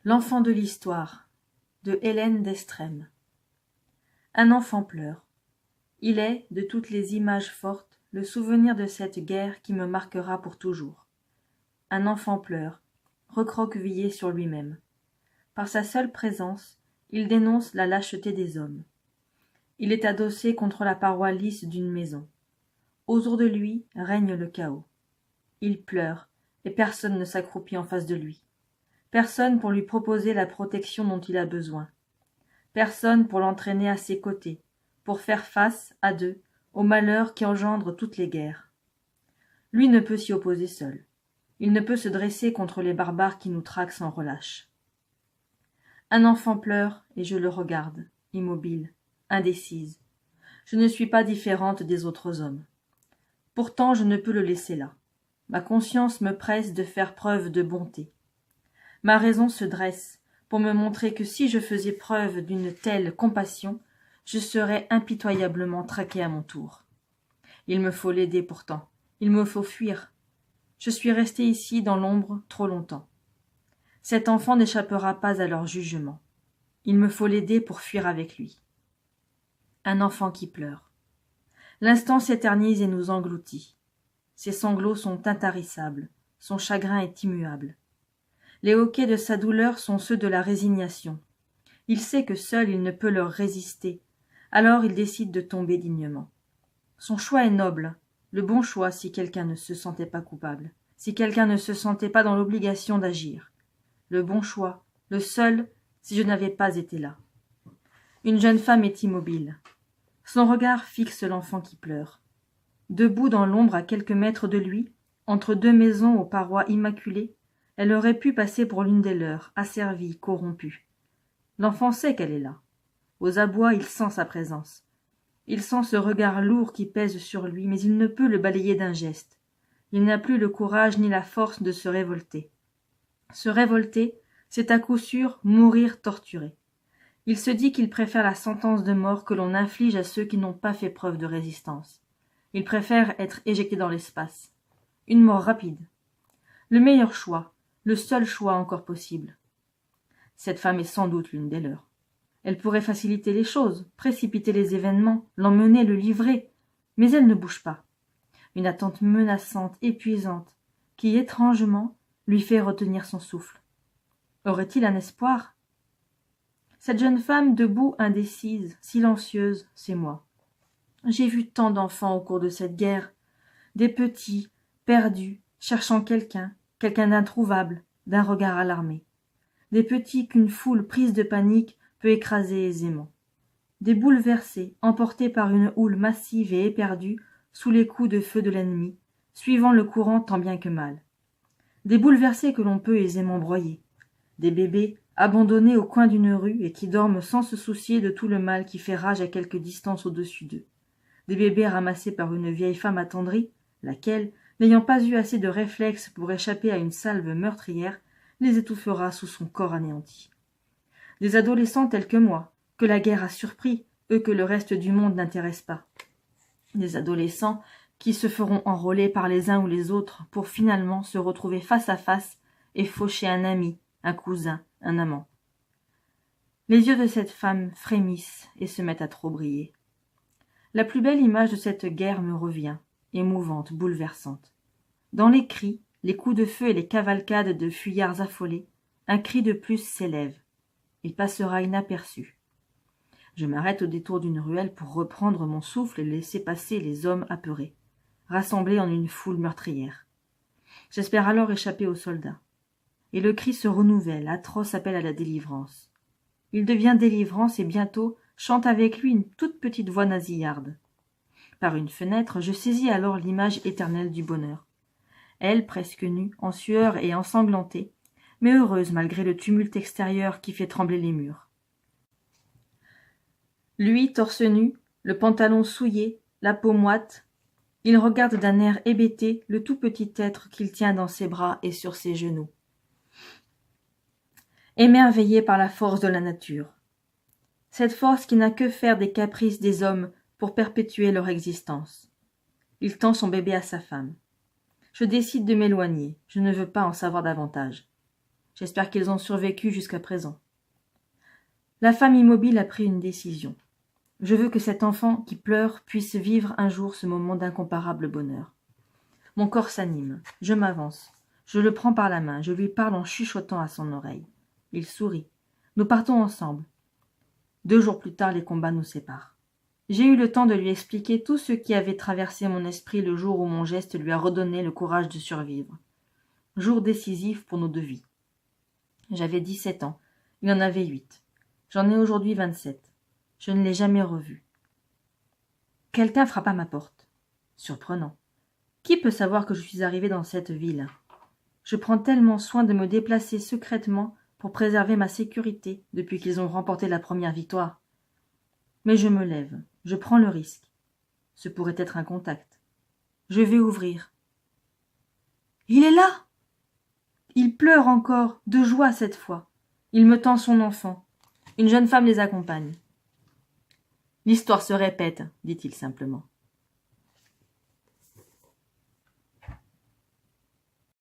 L'enfant de l'histoire de Hélène d'Estrêmes. Un enfant pleure. Il est, de toutes les images fortes, le souvenir de cette guerre qui me marquera pour toujours. Un enfant pleure, recroquevillé sur lui-même. Par sa seule présence, il dénonce la lâcheté des hommes. Il est adossé contre la paroi lisse d'une maison. Autour de lui règne le chaos. Il pleure, et personne ne s'accroupit en face de lui. Personne pour lui proposer la protection dont il a besoin. Personne pour l'entraîner à ses côtés, pour faire face, à deux, aux malheurs qui engendrent toutes les guerres. Lui ne peut s'y opposer seul. Il ne peut se dresser contre les barbares qui nous traquent sans relâche. Un enfant pleure, et je le regarde, immobile, indécise. Je ne suis pas différente des autres hommes. Pourtant je ne peux le laisser là. Ma conscience me presse de faire preuve de bonté. Ma raison se dresse pour me montrer que si je faisais preuve d'une telle compassion, je serais impitoyablement traqué à mon tour. Il me faut l'aider pourtant, il me faut fuir. Je suis resté ici dans l'ombre trop longtemps. Cet enfant n'échappera pas à leur jugement. Il me faut l'aider pour fuir avec lui. Un enfant qui pleure. L'instant s'éternise et nous engloutit. Ses sanglots sont intarissables, son chagrin est immuable. Les hoquets de sa douleur sont ceux de la résignation. Il sait que seul il ne peut leur résister, alors il décide de tomber dignement. Son choix est noble, le bon choix si quelqu'un ne se sentait pas coupable, si quelqu'un ne se sentait pas dans l'obligation d'agir. Le bon choix, le seul, si je n'avais pas été là. Une jeune femme est immobile. Son regard fixe l'enfant qui pleure. Debout dans l'ombre à quelques mètres de lui, entre deux maisons aux parois immaculées, elle aurait pu passer pour l'une des leurs, asservie, corrompue. L'enfant sait qu'elle est là. Aux abois, il sent sa présence. Il sent ce regard lourd qui pèse sur lui, mais il ne peut le balayer d'un geste. Il n'a plus le courage ni la force de se révolter. Se révolter, c'est à coup sûr mourir torturé. Il se dit qu'il préfère la sentence de mort que l'on inflige à ceux qui n'ont pas fait preuve de résistance. Il préfère être éjecté dans l'espace. Une mort rapide. Le meilleur choix, le seul choix encore possible. Cette femme est sans doute l'une des leurs. Elle pourrait faciliter les choses, précipiter les événements, l'emmener, le livrer, mais elle ne bouge pas. Une attente menaçante, épuisante, qui, étrangement, lui fait retenir son souffle. Aurait-il un espoir? Cette jeune femme debout, indécise, silencieuse, c'est moi. J'ai vu tant d'enfants au cours de cette guerre, des petits, perdus, cherchant quelqu'un d'introuvable, d'un regard alarmé. Des petits qu'une foule prise de panique peut écraser aisément. Des bouleversés, emportés par une houle massive et éperdue sous les coups de feu de l'ennemi, suivant le courant tant bien que mal. Des bouleversés que l'on peut aisément broyer. Des bébés abandonnés au coin d'une rue et qui dorment sans se soucier de tout le mal qui fait rage à quelque distance au-dessus d'eux. Des bébés ramassés par une vieille femme attendrie, laquelle, n'ayant pas eu assez de réflexes pour échapper à une salve meurtrière, les étouffera sous son corps anéanti. Des adolescents tels que moi, que la guerre a surpris, eux que le reste du monde n'intéresse pas. Des adolescents qui se feront enrôler par les uns ou les autres pour finalement se retrouver face à face et faucher un ami, un cousin, un amant. Les yeux de cette femme frémissent et se mettent à trop briller. La plus belle image de cette guerre me revient, émouvante, bouleversante. Dans les cris, les coups de feu et les cavalcades de fuyards affolés, un cri de plus s'élève. Il passera inaperçu. Je m'arrête au détour d'une ruelle pour reprendre mon souffle et laisser passer les hommes apeurés, rassemblés en une foule meurtrière. J'espère alors échapper aux soldats. Et le cri se renouvelle, atroce appel à la délivrance. Il devient délivrance et bientôt chante avec lui une toute petite voix nasillarde. Par une fenêtre, je saisis alors l'image éternelle du bonheur. Elle, presque nue, en sueur et ensanglantée, mais heureuse malgré le tumulte extérieur qui fait trembler les murs. Lui, torse nu, le pantalon souillé, la peau moite, il regarde d'un air hébété le tout petit être qu'il tient dans ses bras et sur ses genoux. Émerveillé par la force de la nature. Cette force qui n'a que faire des caprices des hommes pour perpétuer leur existence. Il tend son bébé à sa femme. Je décide de m'éloigner, je ne veux pas en savoir davantage. J'espère qu'ils ont survécu jusqu'à présent. La femme immobile a pris une décision. Je veux que cet enfant qui pleure puisse vivre un jour ce moment d'incomparable bonheur. Mon corps s'anime. Je m'avance. Je le prends par la main. Je lui parle en chuchotant à son oreille. Il sourit. Nous partons ensemble. 2 jours plus tard, les combats nous séparent. J'ai eu le temps de lui expliquer tout ce qui avait traversé mon esprit le jour où mon geste lui a redonné le courage de survivre. Jour décisif pour nos 2 vies. J'avais 17 ans. Il en avait 8. J'en ai aujourd'hui 27. Je ne l'ai jamais revu. Quelqu'un frappe à ma porte. Surprenant. Qui peut savoir que je suis arrivé dans cette ville? Je prends tellement soin de me déplacer secrètement pour préserver ma sécurité depuis qu'ils ont remporté la première victoire. Mais je me lève. Je prends le risque. Ce pourrait être un contact. Je vais ouvrir. Il est là! Il pleure encore, de joie cette fois. Il me tend son enfant. Une jeune femme les accompagne. L'histoire se répète, dit-il simplement.